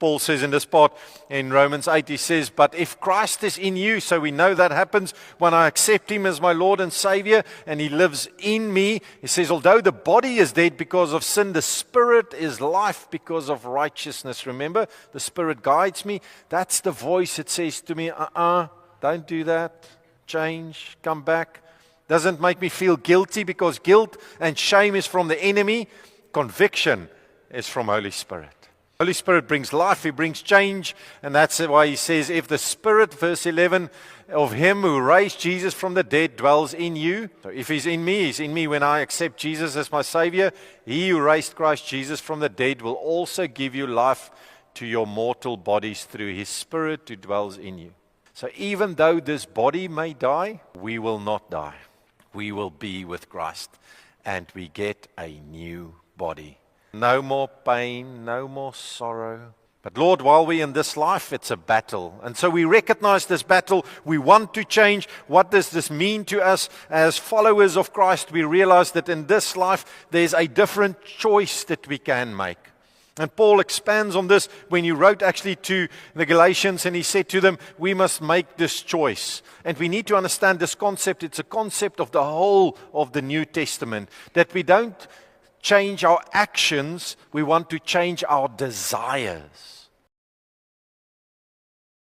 Paul says in this part in Romans 8, he says, but if Christ is in you, so we know that happens when I accept Him as my Lord and Savior, and He lives in me. He says, although the body is dead because of sin, the Spirit is life because of righteousness. Remember, the Spirit guides me. That's the voice that says to me, don't do that. Change, come back. Doesn't make me feel guilty, because guilt and shame is from the enemy. Conviction is from Holy Spirit. Holy Spirit brings life, He brings change, and that's why He says, if the Spirit, verse 11, of Him who raised Jesus from the dead dwells in you. So if He's in me when I accept Jesus as my Savior. He who raised Christ Jesus from the dead will also give you life to your mortal bodies through His Spirit who dwells in you. So even though this body may die, we will not die. We will be with Christ, and we get a new body. No more pain, no more sorrow. But Lord, while we're in this life, it's a battle. And so we recognize this battle. We want to change. What does this mean to us as followers of Christ? We realize that in this life, there's a different choice that we can make. And Paul expands on this when he wrote actually to the Galatians, and he said to them, we must make this choice. And we need to understand this concept. It's a concept of the whole of the New Testament, that we don't change our actions, we want to change our desires.